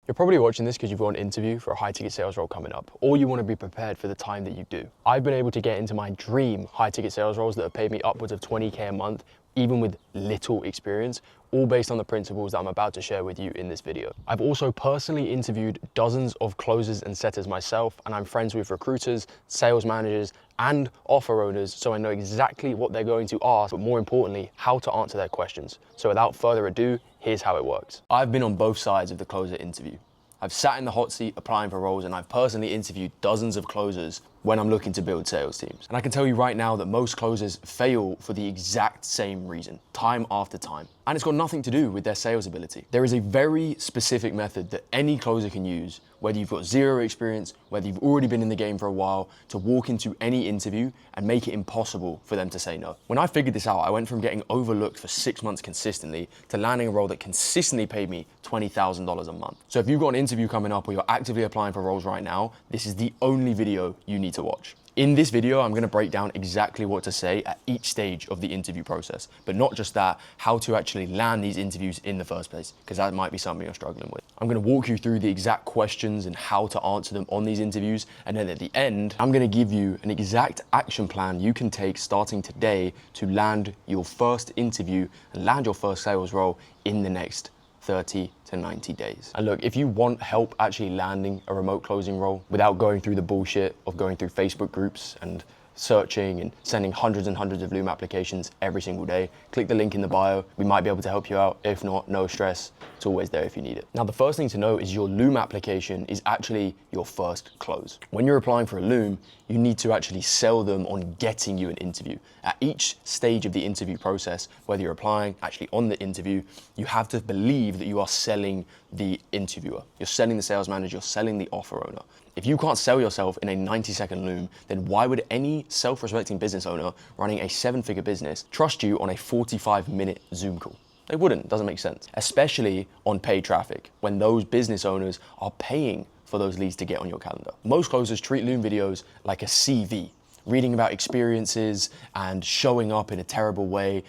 You're probably watching this because you've got an interview for a high ticket sales role coming up, or you want to be prepared for the time that you do. I've been able to get into my dream high ticket sales roles that have paid me upwards of 20K a month, even with little experience, all based on the principles that I'm about to share with you in this video. I've also personally interviewed dozens of closers and setters myself, and I'm friends with recruiters, sales managers, and offer owners, so I know exactly what they're going to ask, but more importantly, how to answer their questions. So without further ado, here's how it works. I've been on both sides of the closer interview. I've sat in the hot seat applying for roles, and I've personally interviewed dozens of closers when I'm looking to build sales teams. And I can tell you right now that most closers fail for the exact same reason, time after time. And it's got nothing to do with their sales ability. There is a very specific method that any closer can use, whether you've got zero experience, whether you've already been in the game for a while, to walk into any interview and make it impossible for them to say no. When I figured this out, I went from getting overlooked for 6 months consistently to landing a role that consistently paid me $20,000 a month. So if you've got an interview coming up or you're actively applying for roles right now, this is the only video you need to watch. In this video, I'm gonna break down exactly what to say at each stage of the interview process, but not just that, how to actually land these interviews in the first place, because that might be something you're struggling with. I'm gonna walk you through the exact questions and how to answer them on these interviews, and then at the end, I'm gonna give you an exact action plan you can take starting today to land your first interview and land your first sales role in the next 30 to 90 days. And look, if you want help actually landing a remote closing role without going through the bullshit of going through Facebook groups and searching and sending hundreds and hundreds of Loom applications every single day, click the link in the bio. We might be able to help you out. If not, no stress. It's always there if you need it. Now, the first thing to know is your Loom application is actually your first close. When you're applying for a Loom, you need to actually sell them on getting you an interview. At each stage of the interview process, whether you're applying, actually on the interview, you have to believe that you are selling the interviewer. You're selling the sales manager, you're selling the offer owner. If you can't sell yourself in a 90-second Loom, then why would any self-respecting business owner running a 7-figure business trust you on a 45-minute Zoom call? They wouldn't, it doesn't make sense. Especially on paid traffic, when those business owners are paying for those leads to get on your calendar. Most closers treat Loom videos like a CV, reading about experiences and showing up in a terrible way.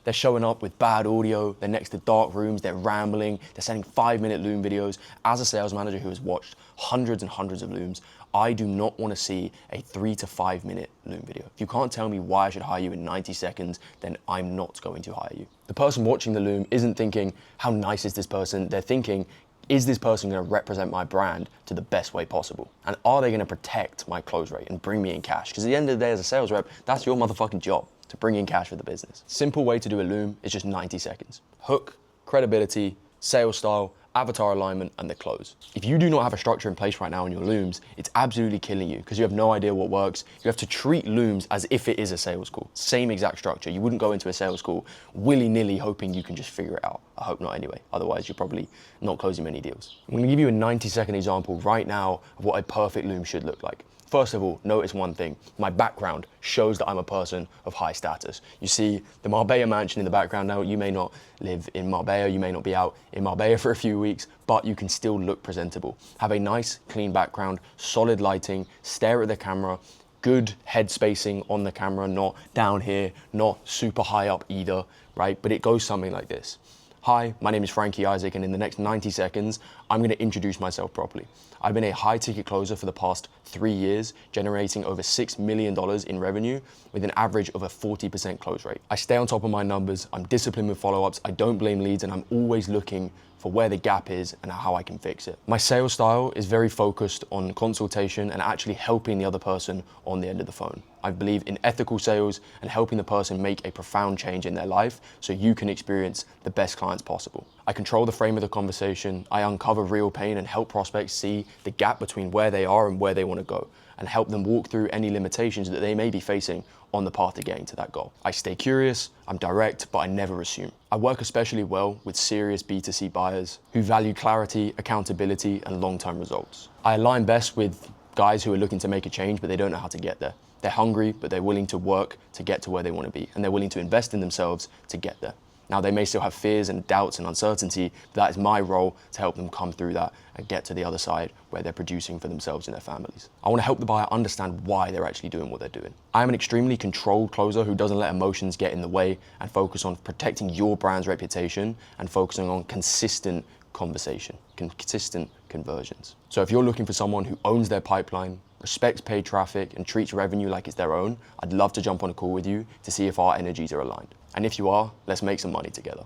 They're showing up with bad audio, they're next to dark rooms, they're rambling, they're sending 5-minute Loom videos. As a sales manager who has watched hundreds and hundreds of Looms, I do not want to see a 3 to 5 minute Loom video. If you can't tell me why I should hire you in 90 seconds, then I'm not going to hire you. The person watching the Loom isn't thinking, how nice is this person? They're thinking, is this person going to represent my brand to the best way possible? And are they going to protect my close rate and bring me in cash? Because at the end of the day, as a sales rep, that's your motherfucking job, to bring in cash for the business. Simple way to do a Loom is just 90 seconds. Hook, credibility, sales style, avatar alignment, and the close. If you do not have a structure in place right now in your Looms, it's absolutely killing you because you have no idea what works. You have to treat Looms as if it is a sales call. Same exact structure. You wouldn't go into a sales call willy-nilly hoping you can just figure it out. I hope not anyway. Otherwise, you're probably not closing many deals. I'm gonna give you a 90-second example right now of what a perfect Loom should look like. First of all, notice one thing. My background shows that I'm a person of high status. You see the Marbella mansion in the background. Now, you may not live in Marbella, you may not be out in Marbella for a few weeks, but you can still look presentable. Have a nice, clean background, solid lighting, stare at the camera, good head spacing on the camera, not down here, not super high up either, right? But it goes something like this. Hi, my name is Frankie Isaac, and in the next 90 seconds, I'm gonna introduce myself properly. I've been a high ticket closer for the past 3 years, generating over $6 million in revenue with an average of a 40% close rate. I stay on top of my numbers, I'm disciplined with follow-ups, I don't blame leads, and I'm always looking for where the gap is and how I can fix it. My sales style is very focused on consultation and actually helping the other person on the end of the phone. I believe in ethical sales and helping the person make a profound change in their life so you can experience the best clients possible. I control the frame of the conversation, I uncover real pain and help prospects see the gap between where they are and where they want to go, and help them walk through any limitations that they may be facing on the path to getting to that goal. I stay curious, I'm direct, but I never assume. I work especially well with serious B2C buyers who value clarity, accountability, and long-term results. I align best with guys who are looking to make a change, but they don't know how to get there. They're hungry, but they're willing to work to get to where they want to be, and they're willing to invest in themselves to get there. Now, they may still have fears and doubts and uncertainty, but that is my role to help them come through that and get to the other side where they're producing for themselves and their families. I want to help the buyer understand why they're actually doing what they're doing. I'm an extremely controlled closer who doesn't let emotions get in the way and focus on protecting your brand's reputation and focusing on consistent, conversation, consistent conversions. So if you're looking for someone who owns their pipeline, respects paid traffic, and treats revenue like it's their own, I'd love to jump on a call with you to see if our energies are aligned. And if you are, let's make some money together.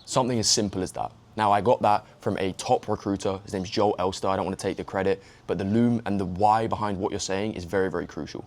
Something as simple as that. Now, I got that from a top recruiter. His name's Joel Elster. I don't want to take the credit, but the loom and the why behind what you're saying is very, very crucial.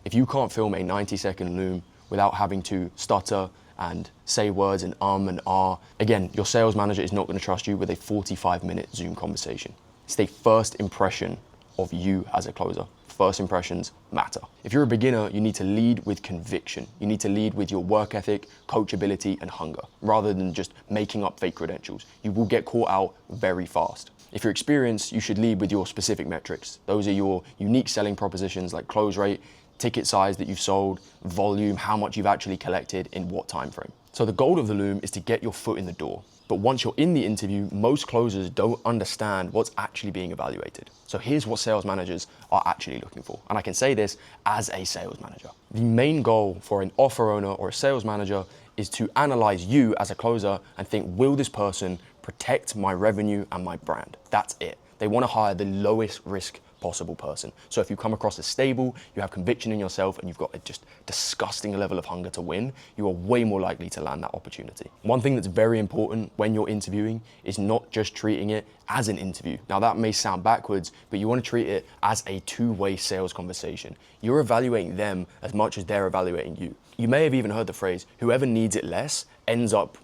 If you can't film a 90-second loom without having to stutter and say words and and ah, again, your sales manager is not going to trust you with a 45-minute Zoom conversation. It's the first impression of you as a closer. First impressions matter. If you're a beginner, you need to lead with conviction. You need to lead with your work ethic, coachability, and hunger, rather than just making up fake credentials. You will get caught out very fast. If you're experienced, you should lead with your specific metrics. Those are your unique selling propositions like close rate, ticket size that you've sold, volume, how much you've actually collected in what time frame. So the goal of the loom is to get your foot in the door. But once you're in the interview, most closers don't understand what's actually being evaluated. So here's what sales managers are actually looking for. And I can say this as a sales manager. The main goal for an offer owner or a sales manager is to analyze you as a closer and think, will this person protect my revenue and my brand? That's it. They want to hire the lowest risk possible person. So if you come across as stable, you have conviction in yourself, and you've got a just disgusting level of hunger to win, you are way more likely to land that opportunity. One thing that's very important when you're interviewing is not just treating it as an interview. Now that may sound backwards, but you want to treat it as a two-way sales conversation. You're evaluating them as much as they're evaluating you. You may have even heard the phrase, whoever needs it less ends up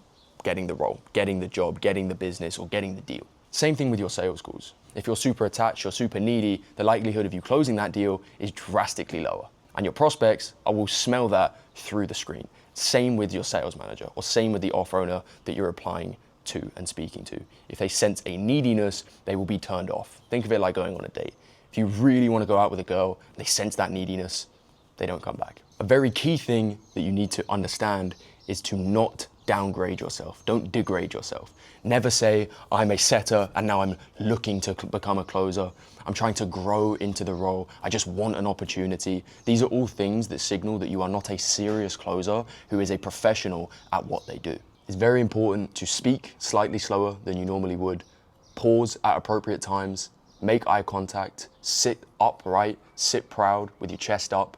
getting the role, getting the job, getting the business, or getting the deal. Same thing with your sales calls. If you're super attached, you're super needy, the likelihood of you closing that deal is drastically lower. And your prospects will smell that through the screen. Same with your sales manager, or same with the offer owner that you're applying to and speaking to. If they sense a neediness, they will be turned off. Think of it like going on a date. If you really want to go out with a girl, and they sense that neediness, they don't come back. A very key thing that you need to understand is to not downgrade yourself. Don't degrade yourself. Never say, I'm a setter and now I'm looking to become a closer. I'm trying to grow into the role. I just want an opportunity. These are all things that signal that you are not a serious closer who is a professional at what they do. It's very important to speak slightly slower than you normally would, pause at appropriate times, make eye contact, sit upright, sit proud with your chest up.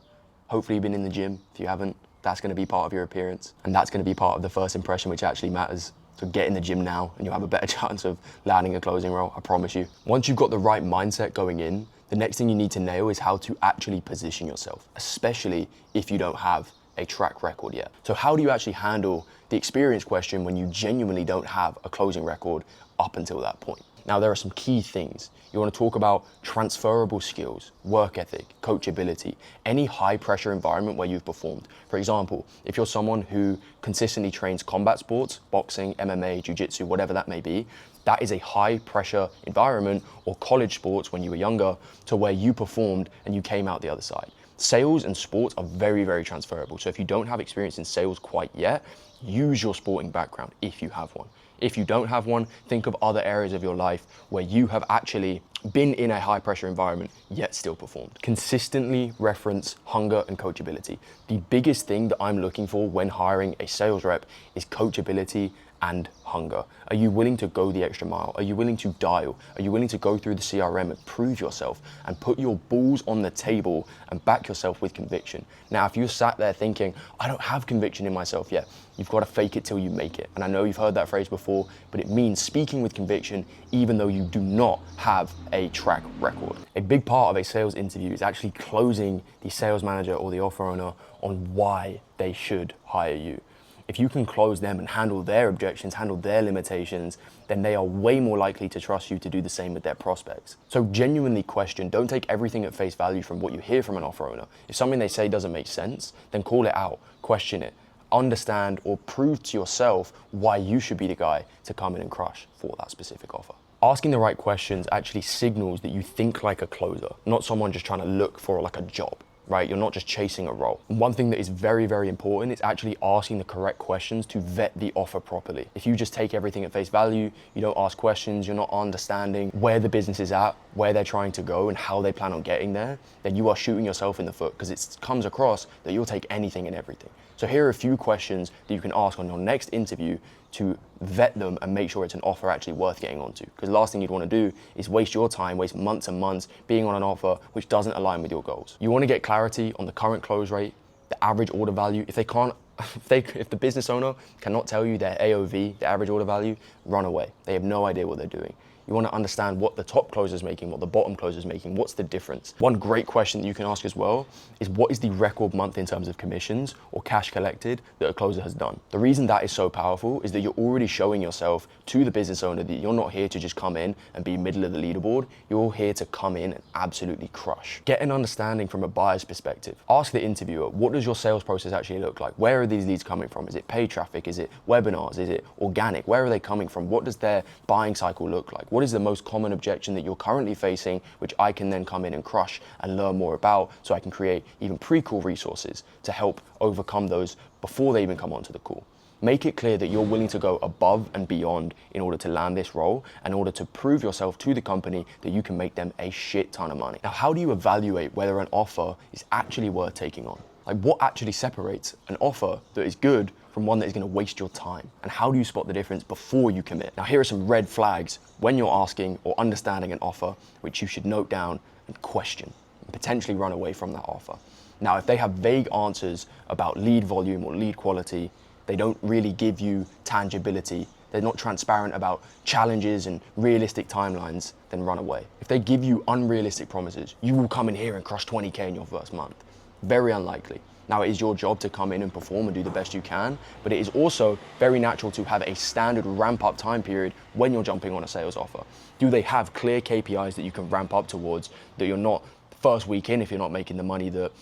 Hopefully you've been in the gym. If you haven't, that's going to be part of your appearance, and that's going to be part of the first impression, which actually matters. So get in the gym now and you'll have a better chance of landing a closing role, I promise you. Once you've got the right mindset going in, the next thing you need to nail is how to actually position yourself, especially if you don't have a track record yet. So how do you actually handle the experience question when you genuinely don't have a closing record up until that point? Now, there are some key things. You want to talk about transferable skills, work ethic, coachability, any high pressure environment where you've performed. For example, if you're someone who consistently trains combat sports, boxing, MMA, jiu-jitsu, whatever that may be, that is a high pressure environment, or college sports when you were younger, to where you performed and you came out the other side. Sales and sports are very, very transferable. So if you don't have experience in sales quite yet, use your sporting background if you have one. If you don't have one, think of other areas of your life where you have actually been in a high pressure environment yet still performed. Consistently reference hunger and coachability. The biggest thing that I'm looking for when hiring a sales rep is coachability and hunger. Are you willing to go the extra mile? Are you willing to dial? Are you willing to go through the CRM and prove yourself and put your balls on the table and back yourself with conviction? Now, if you sat there thinking, I don't have conviction in myself yet, you've got to fake it till you make it. And I know you've heard that phrase before, but it means speaking with conviction even though you do not have a track record. A big part of a sales interview is actually closing the sales manager or the offer owner on why they should hire you. If you can close them and handle their objections, handle their limitations, then they are way more likely to trust you to do the same with their prospects. So genuinely question, don't take everything at face value from what you hear from an offer owner. If something they say doesn't make sense, then call it out, question it, understand or prove to yourself why you should be the guy to come in and crush for that specific offer. Asking the right questions actually signals that you think like a closer, not someone just trying to look for like a job. Right? You're not just chasing a role. And one thing that is very, very important is actually asking the correct questions to vet the offer properly. If you just take everything at face value, you don't ask questions, you're not understanding where the business is at, where they're trying to go and how they plan on getting there, then you are shooting yourself in the foot, because it comes across that you'll take anything and everything. So here are a few questions that you can ask on your next interview to vet them and make sure it's an offer actually worth getting onto. Because the last thing you'd want to do is waste your time, waste months and months being on an offer which doesn't align with your goals. You want to get clarity on the current close rate, the average order value. If the business owner cannot tell you their AOV, the average order value, run away. They have no idea what they're doing. You want to understand what the top closer is making, what the bottom closer is making, what's the difference. One great question that you can ask as well is, what is the record month in terms of commissions or cash collected that a closer has done? The reason that is so powerful is that you're already showing yourself to the business owner that you're not here to just come in and be middle of the leaderboard. You're here to come in and absolutely crush. Get an understanding from a buyer's perspective. Ask the interviewer, what does your sales process actually look like? Where are these leads coming from? Is it paid traffic? Is it webinars? Is it organic? Where are they coming from? What does their buying cycle look like? What is the most common objection that you're currently facing, which I can then come in and crush and learn more about, so I can create even pre-call resources to help overcome those before they even come onto the call. Make it clear that you're willing to go above and beyond in order to land this role, in order to prove yourself to the company that you can make them a shit ton of money. Now, how do you evaluate whether an offer is actually worth taking on? Like, what actually separates an offer that is good from one that is going to waste your time? And how do you spot the difference before you commit? Now, here are some red flags when you're asking or understanding an offer, which you should note down and question, and potentially run away from that offer. Now, if they have vague answers about lead volume or lead quality, they don't really give you tangibility, they're not transparent about challenges and realistic timelines, then run away. If they give you unrealistic promises, you will come in here and crush 20K in your first month. Very unlikely. Now, it is your job to come in and perform and do the best you can, but it is also very natural to have a standard ramp up time period when you're jumping on a sales offer. Do they have clear KPIs that you can ramp up towards, that you're not first week in, if you're not making the money that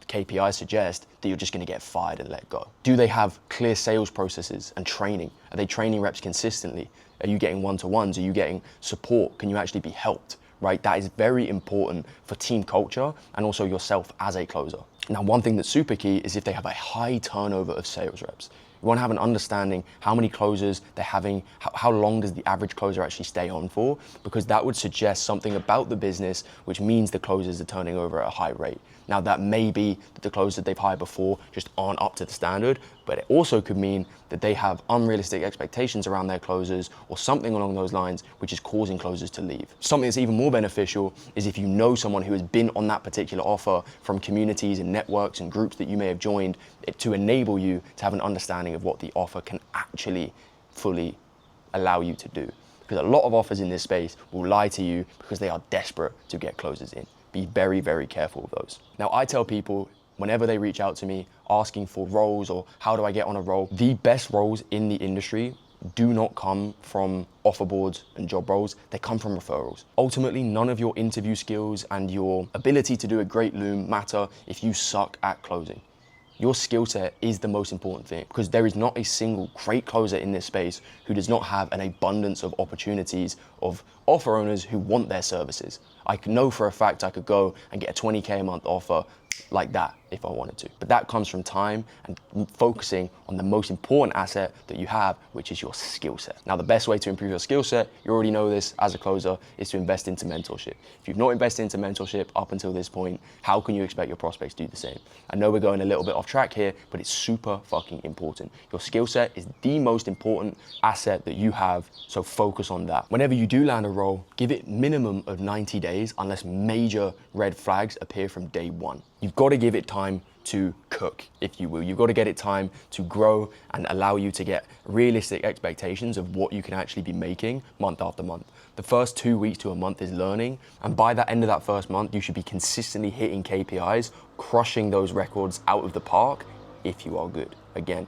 KPIs suggest, that you're just going to get fired and let go? Do they have clear sales processes and training? Are they training reps consistently? Are you getting one-to-ones? Are you getting support? Can you actually be helped? Right? That is very important for team culture and also yourself as a closer. Now, one thing that's super key is if they have a high turnover of sales reps. You want to have an understanding how many closers they're having, how long does the average closer actually stay on for, because that would suggest something about the business, which means the closers are turning over at a high rate. Now, that may be that the closers they've hired before just aren't up to the standard, but it also could mean that they have unrealistic expectations around their closers or something along those lines, which is causing closers to leave. Something that's even more beneficial is if you know someone who has been on that particular offer from communities and networks and groups that you may have joined, to enable you to have an understanding of what the offer can actually fully allow you to do. Because a lot of offers in this space will lie to you because they are desperate to get closers in. Be very, very careful of those. Now, I tell people whenever they reach out to me asking for roles or how do I get on a role, the best roles in the industry do not come from offer boards and job roles, they come from referrals. Ultimately, none of your interview skills and your ability to do a great loom matter if you suck at closing. Your skill set is the most important thing, because there is not a single great closer in this space who does not have an abundance of opportunities of offer owners who want their services. I know for a fact I could go and get a 20K a month offer like that if I wanted to. But that comes from time and focusing on the most important asset that you have, which is your skill set. Now, the best way to improve your skill set, you already know this as a closer, is to invest into mentorship. If you've not invested into mentorship up until this point, how can you expect your prospects to do the same? I know we're going a little bit off track here, but it's super fucking important. Your skill set is the most important asset that you have, so focus on that. Whenever you do land a role, give it minimum of 90 days unless major red flags appear from day one. You've got to give it time to cook, if you will. You've got to get it time to grow and allow you to get realistic expectations of what you can actually be making month after month. The first 2 weeks to a month is learning, and by the end of that first month, you should be consistently hitting KPIs, crushing those records out of the park if you are good. Again,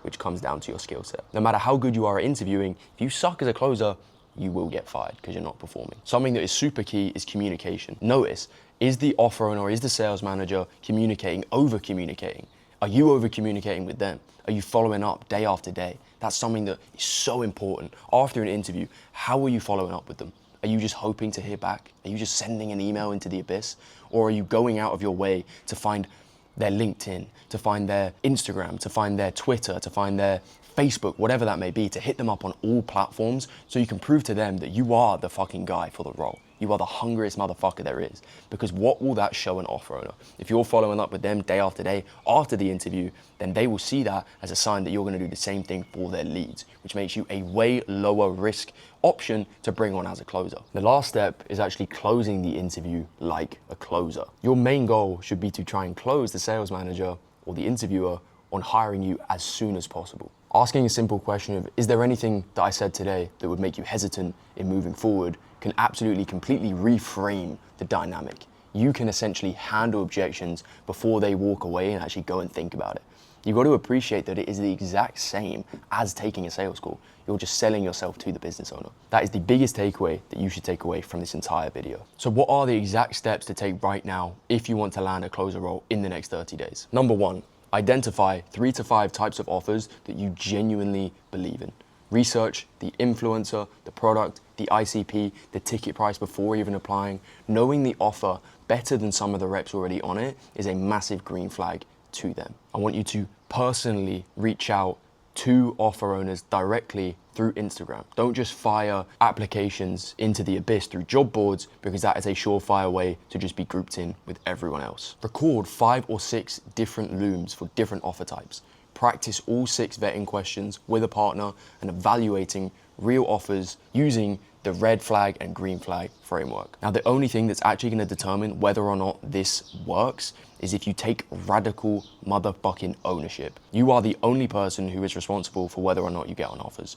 which comes down to your skill set. No matter how good you are at interviewing, if you suck as a closer, you will get fired because you're not performing. Something that is super key is communication. Notice, is the offer owner or is the sales manager communicating, over communicating? Are you over communicating with them? Are you following up day after day? That's something that is so important. After an interview, how are you following up with them? Are you just hoping to hear back? Are you just sending an email into the abyss? Or are you going out of your way to find their LinkedIn, to find their Instagram, to find their Twitter, to find their Facebook, whatever that may be, to hit them up on all platforms so you can prove to them that you are the fucking guy for the role. You are the hungriest motherfucker there is. Because what will that show an offer owner? If you're following up with them day after day after the interview, then they will see that as a sign that you're going to do the same thing for their leads, which makes you a way lower risk option to bring on as a closer. The last step is actually closing the interview like a closer. Your main goal should be to try and close the sales manager or the interviewer on hiring you as soon as possible. Asking a simple question of, is there anything that I said today that would make you hesitant in moving forward, can absolutely completely reframe the dynamic. You can essentially handle objections before they walk away and actually go and think about it. You've got to appreciate that it is the exact same as taking a sales call. You're just selling yourself to the business owner. That is the biggest takeaway that you should take away from this entire video. So what are the exact steps to take right now if you want to land a closer role in the next 30 days? Number one, identify 3 to 5 types of offers that you genuinely believe in. Research the influencer, the product, the ICP, the ticket price before even applying. Knowing the offer better than some of the reps already on it is a massive green flag to them. I want you to personally reach out to offer owners directly through Instagram. Don't just fire applications into the abyss through job boards, because that is a surefire way to just be grouped in with everyone else. Record 5 or 6 different looms for different offer types. Practice all 6 vetting questions with a partner and evaluating real offers using the red flag and green flag framework. Now, the only thing that's actually going to determine whether or not this works is if you take radical motherfucking ownership. You are the only person who is responsible for whether or not you get on offers.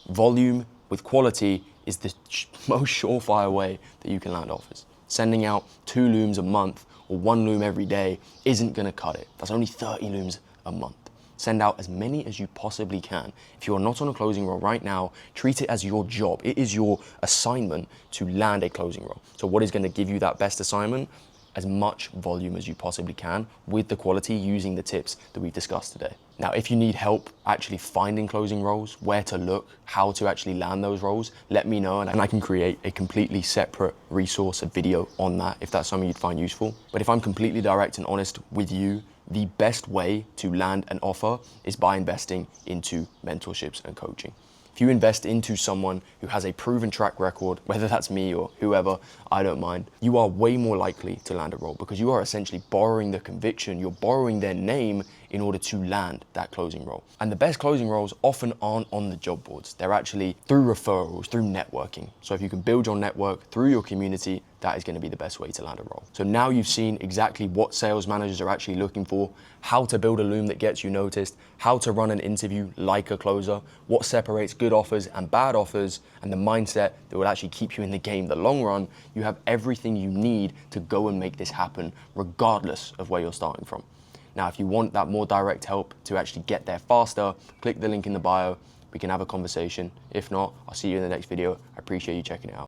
Volume with quality is the most surefire way that you can land offers. Sending out 2 looms a month or 1 loom every day isn't going to cut it. That's only 30 looms a month. Send out as many as you possibly can. If you are not on a closing role right now, treat it as your job. It is your assignment to land a closing role. So what is going to give you that best assignment? As much volume as you possibly can with the quality, using the tips that we've discussed today. Now, if you need help actually finding closing roles, where to look, how to actually land those roles, let me know and I can create a completely separate resource, a video on that if that's something you'd find useful. But if I'm completely direct and honest with you, the best way to land an offer is by investing into mentorships and coaching. If you invest into someone who has a proven track record, whether that's me or whoever, I don't mind, you are way more likely to land a role, because you are essentially borrowing the conviction, you're borrowing their name in order to land that closing role. And the best closing roles often aren't on the job boards. They're actually through referrals, through networking. So if you can build your network through your community, that is going to be the best way to land a role. So now you've seen exactly what sales managers are actually looking for, how to build a loom that gets you noticed, how to run an interview like a closer, what separates good offers and bad offers, and the mindset that will actually keep you in the game the long run. You have everything you need to go and make this happen, regardless of where you're starting from. Now, if you want that more direct help to actually get there faster, click the link in the bio. We can have a conversation. If not, I'll see you in the next video. I appreciate you checking it out.